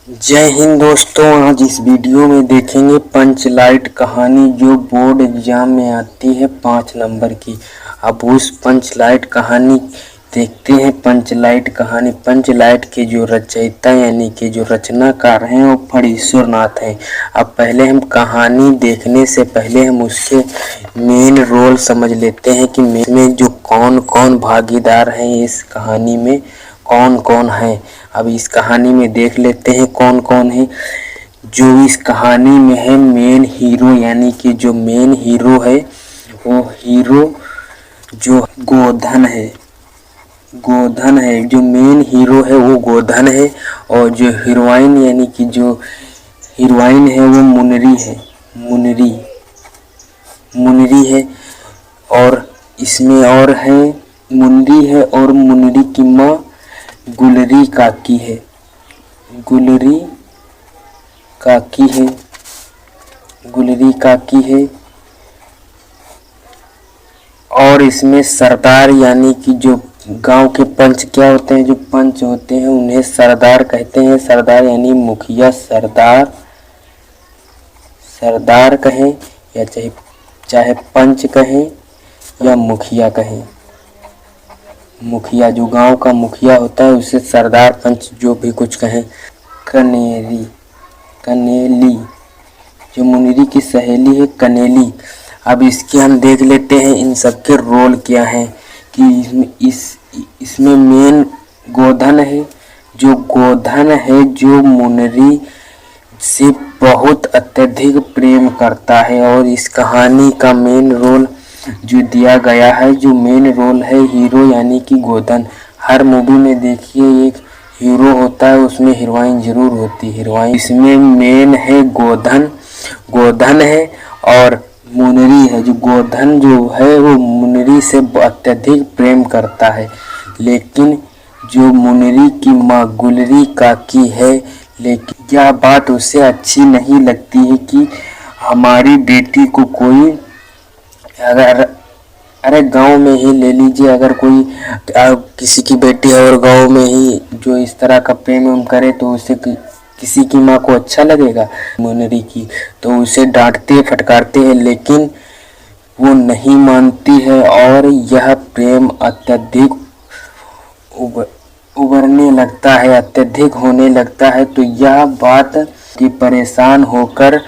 जय हिंद दोस्तों। आज इस वीडियो में देखेंगे पंचलाइट कहानी जो बोर्ड एग्जाम में आती है 5 नंबर की। अब उस पंचलाइट कहानी देखते हैं। पंचलाइट कहानी, पंचलाइट के जो रचयिता यानी कि जो रचनाकार हैं वो फणीश्वर नाथ हैं। अब पहले हम कहानी देखने से पहले हम उसके मेन रोल समझ लेते हैं कि में जो कौन कौन भागीदार हैं इस कहानी में, कौन कौन है। अब इस कहानी में देख लेते हैं कौन कौन है। जो इस कहानी में है मेन हीरो यानी कि जो मेन हीरो है वो हीरो जो गोधन है। गोधन है जो मेन हीरो है वो गोधन है। और जो हीरोइन यानी कि जो हीरोइन है वो मुनरी है। मुनरी है। और इसमें और है मुनरी है और मुनरी की माँ गुलरी काकी है। गुलरी काकी है। और इसमें सरदार यानी कि जो गांव के पंच क्या होते हैं, जो पंच होते हैं उन्हें सरदार कहते हैं। सरदार यानी मुखिया। सरदार कहें या चाहे पंच कहें या मुखिया कहें। मुखिया जो गांव का मुखिया होता है उसे सरदार पंच जो भी कुछ कहें। कनेली जो मुनरी की सहेली है कनेली। अब इसके हम देख लेते हैं इन सबके रोल क्या हैं कि इसमें मेन गोधन है। जो गोधन है जो मुनरी से बहुत अत्यधिक प्रेम करता है। और इस कहानी का मेन रोल जो दिया गया है, जो मेन रोल है हीरो यानी कि गोधन। हर मूवी में देखिए एक हीरो होता है, उसमें हीरोइन जरूर होती है। हीरोइन इसमें मेन है गोधन है और मुनरी है। जो गोधन जो है वो मुनरी से अत्यधिक प्रेम करता है, लेकिन जो मुनरी की माँ गुलरी काकी है, लेकिन यह बात उसे अच्छी नहीं लगती है कि हमारी बेटी को कोई अरे गांव में ही ले लीजिए, अगर कोई किसी की बेटी है और गांव में ही जो इस तरह का प्रेम करे तो उसे किसी की माँ को अच्छा लगेगा। मुनरी की तो उसे डांटते फटकारते हैं, लेकिन वो नहीं मानती है और यह प्रेम अत्यधिक उभरने लगता है, अत्यधिक होने लगता है। तो यह बात कि परेशान होकर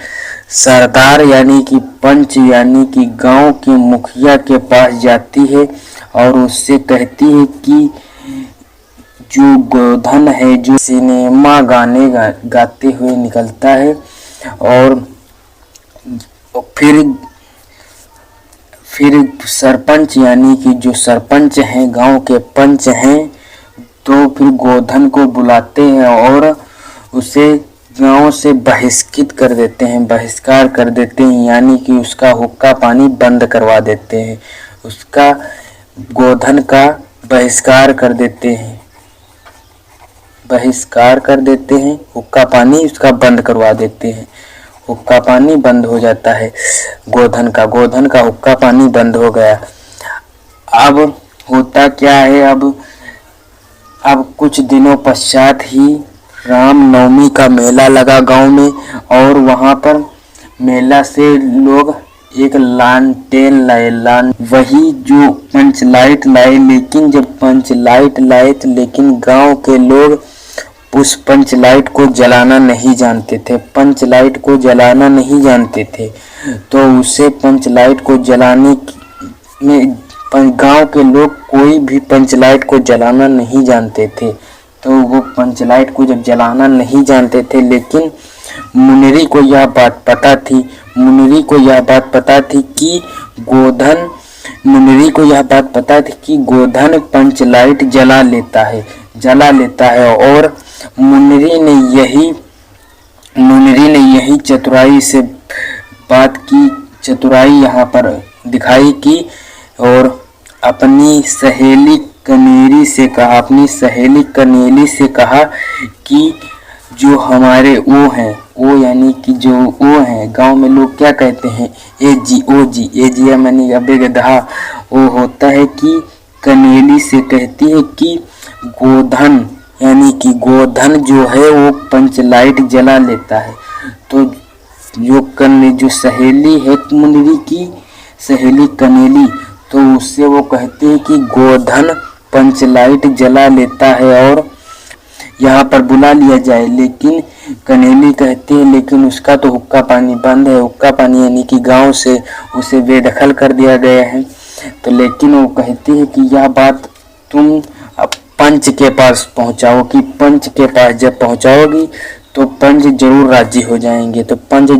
सरदार यानी कि पंच यानी कि गांव के मुखिया के पास जाती है और उससे कहती है कि जो गोधन है जो सिनेमा गाने गाते हुए निकलता है। और फिर सरपंच यानी कि जो सरपंच हैं, गांव के पंच हैं, तो फिर गोधन को बुलाते हैं और उसे गांव से बहिष्कृत कर देते हैं, बहिष्कार कर देते हैं, यानी कि उसका हुक्का पानी बंद करवा देते हैं। उसका गोधन का बहिष्कार कर देते हैं, हुक्का पानी उसका बंद करवा देते हैं। हुक्का पानी बंद हो जाता है गोधन का हुक्का पानी बंद हो गया। अब होता क्या है, अब कुछ दिनों पश्चात ही रामनवमी का मेला लगा गांव में और वहां पर मेला से लोग एक लालटेन लाए, वही जो पंचलाइट लाए। लेकिन जब पंचलाइट लाए लेकिन गांव के लोग उस पंचलाइट को जलाना नहीं जानते थे। तो उसे पंचलाइट को जलाने में गांव के लोग कोई भी पंचलाइट को जलाना नहीं जानते थे। तो वो पंचलाइट को जब जलाना नहीं जानते थे, लेकिन मुनरी को यह बात पता थी कि गोधन पंचलाइट जला लेता है। और मुनरी ने यही चतुराई से बात की, चतुराई यहाँ पर दिखाई की और अपनी सहेली कनेली से कहा कि जो हमारे ओ यानी कि जो ओ हैं, गांव में लोग क्या कहते हैं, ओ जी यानी अबे गधा। वो होता है कि कनेली से कहती है कि गोधन यानी कि गोधन जो है वो पंचलाइट जला लेता है। तो जो सहेली है मुनिरी की सहेली कनेली, तो उससे वो कहते हैं कि गोधन पंचलाइट जला लेता है और यहाँ पर बुला लिया जाए। लेकिन कनेली कहती है लेकिन उसका तो हुक्का पानी बंद है, हुक्का पानी यानी कि गांव से उसे बेदखल कर दिया गया है। तो लेकिन वो कहती है कि यह बात तुम पंच के पास पहुंचाओ, कि पंच के पास जब पहुंचाओगी तो पंच जरूर राजी हो जाएंगे। तो पंच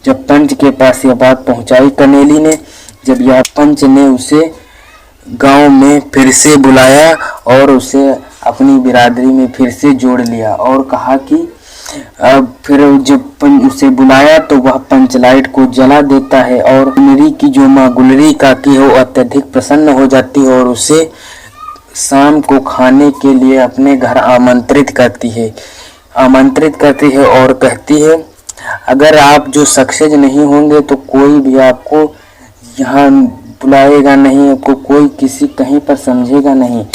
जब पंच के पास यह बात पहुंचाई कनेली ने, जब यह पंच ने उसे गांव में फिर से बुलाया और उसे अपनी बिरादरी में फिर से जोड़ लिया और कहा कि अब फिर जब उसे बुलाया तो वह पंचलाइट को जला देता है और मुनिरी की जो माँ गुलरी काकी है वो अत्यधिक प्रसन्न हो जाती है और उसे शाम को खाने के लिए अपने घर आमंत्रित करती है और कहती है अगर आप जो सक्सेस नहीं होंगे तो कोई भी आपको यहाँ बुलाएगा नहीं, आपको कोई किसी कहीं पर समझेगा नहीं।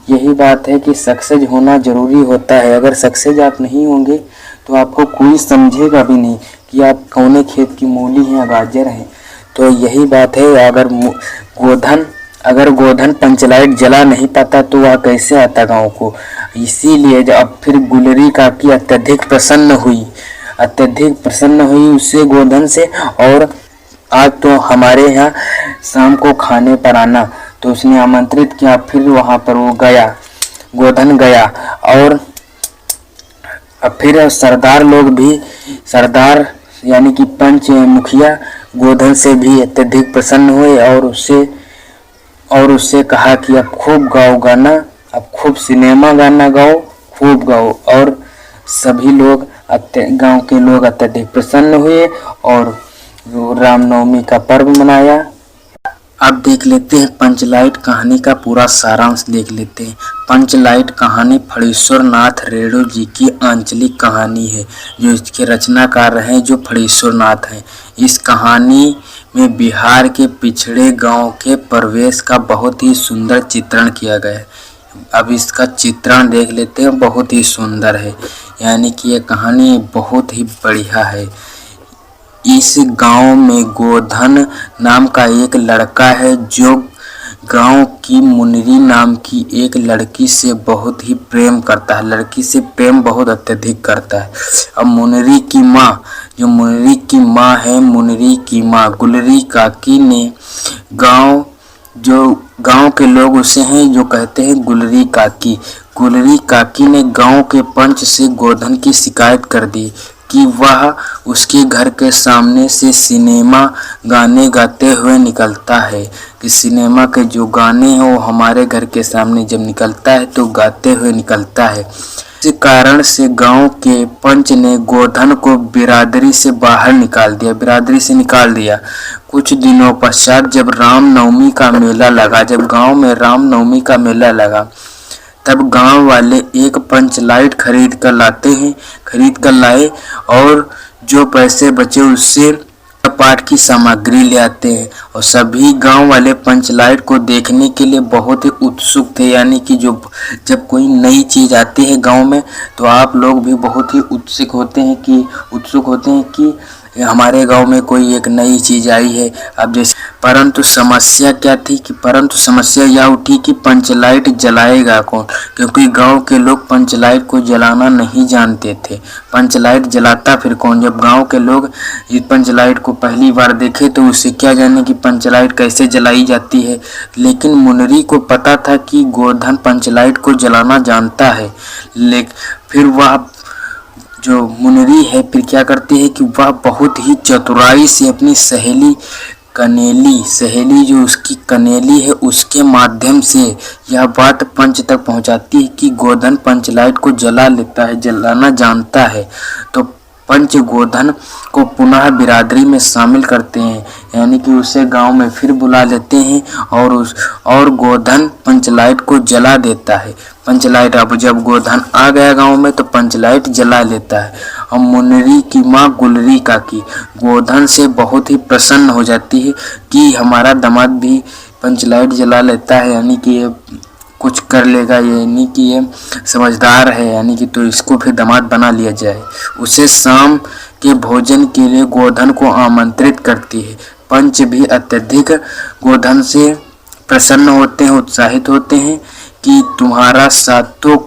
यही बात है कि सक्सेस होना जरूरी होता है। अगर सक्सेस आप नहीं होंगे तो आपको कोई समझेगा भी नहीं कि आप कौने खेत की मूली हैं या गाजर हैं। तो यही बात है, अगर गोधन पंचलाइट जला नहीं पाता तो वह कैसे आता गांव को। इसीलिए अब फिर गुलरी काकी अत्यधिक प्रसन्न हुई उससे गोधन से और आज तो हमारे यहाँ शाम को खाने पर आना। तो उसने आमंत्रित किया, फिर वहाँ पर वो गया, गोधन गया और फिर सरदार यानी कि पंच मुखिया गोधन से भी अत्यधिक प्रसन्न हुए और उससे कहा कि अब खूब गाओ गाना, अब खूब सिनेमा गाना गाओ, खूब गाओ। और सभी लोग गांव के लोग अत्यधिक प्रसन्न हुए और रामनवमी का पर्व मनाया। अब देख लेते हैं पंचलाइट कहानी का पूरा सारांश देख लेते हैं। पंचलाइट कहानी फणीश्वर नाथ रेणु जी की आंचलिक कहानी है, जो इसके रचनाकार हैं जो फणीश्वर नाथ हैं। इस कहानी में बिहार के पिछड़े गांव के परिवेश का बहुत ही सुंदर चित्रण किया गया है। अब इसका चित्रण देख लेते हैं, बहुत ही सुंदर है, यानी कि यह कहानी बहुत ही बढ़िया है। इस गांव में गोधन नाम का एक लड़का है जो गांव की मुनिरी नाम की एक लड़की से बहुत ही प्रेम करता है, लड़की से प्रेम बहुत अत्यधिक करता है। अब मुनिरी की माँ है, मुनिरी की माँ गुलरी काकी ने गांव के लोग उसे हैं जो कहते हैं गुलरी काकी ने गांव के पंच से गोधन की शिकायत कर दी कि वह उसके घर के सामने से सिनेमा गाने गाते हुए निकलता है, कि सिनेमा के जो गाने हैं वो हमारे घर के सामने जब निकलता है तो गाते हुए निकलता है। इस कारण से गांव के पंच ने गोधन को बिरादरी से निकाल दिया। कुछ दिनों पश्चात जब रामनवमी का मेला लगा तब गांव वाले एक पंचलाइट खरीद कर लाए और जो पैसे बचे उससे पाठ की सामग्री ले आते हैं और सभी गांव वाले पंचलाइट को देखने के लिए बहुत ही उत्सुक थे। यानी कि जब कोई नई चीज आती है गांव में तो आप लोग भी बहुत ही उत्सुक होते हैं कि हमारे गांव में कोई एक नई चीज आई है। अब जैसे परंतु समस्या यह उठी कि पंचलाइट जलाएगा कौन, क्योंकि गांव के लोग पंचलाइट को जलाना नहीं जानते थे। पंचलाइट जलाता फिर कौन? जब गांव के लोग इस पंचलाइट को पहली बार देखे तो उसे क्या जाने कि पंचलाइट कैसे जलाई जाती है। लेकिन मुनरी को पता था कि गोधन पंचलाइट को जलाना जानता है। फिर वह जो मुनरी है फिर क्या करती है कि वह बहुत ही चतुराई से अपनी सहेली जो उसकी कनेली है उसके माध्यम से यह बात पंच तक पहुंचाती है कि गोधन पंचलाइट को जलाना जानता है। तो पंच गोधन को पुनः बिरादरी में शामिल करते हैं, यानी कि उसे गांव में फिर बुला लेते हैं और गोधन पंचलाइट को जला देता है। पंचलाइट अब जब गोधन आ गया गांव में तो पंचलाइट जला लेता है। और मुनरी की माँ गुलरी काकी गोधन से बहुत ही प्रसन्न हो जाती है कि हमारा दामाद भी पंचलाइट जला लेता है, यानी कि कुछ कर लेगा, यानी कि ये समझदार है, यानी कि तो इसको फिर दामाद बना लिया जाए। उसे शाम के भोजन के लिए गोधन को आमंत्रित करती है। पंच भी अत्यधिक गोधन से प्रसन्न होते हैं, उत्साहित होते हैं कि तुम्हारा सातों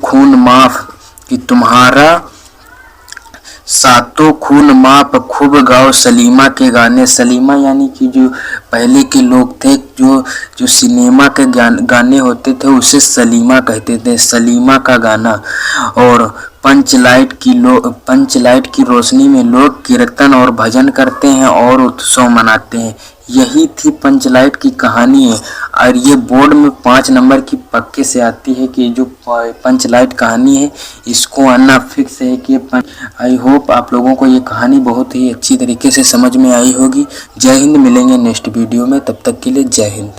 खून माफ खूब गाओ सलीमा के गाने। सलीमा यानी कि जो पहले के लोग थे, जो सिनेमा के गाने होते थे उसे सलीमा कहते थे, सलीमा का गाना। और पंचलाइट की रोशनी में लोग कीर्तन और भजन करते हैं और उत्सव मनाते हैं। यही थी पंचलाइट की कहानी है। और ये बोर्ड में 5 नंबर की पक्के से आती है कि जो पंचलाइट कहानी है इसको आना फिक्स है कि आई होप आप लोगों को ये कहानी बहुत ही अच्छी तरीके से समझ में आई होगी। जय हिंद। मिलेंगे नेक्स्ट वीडियो में, तब तक के लिए जय हिंद।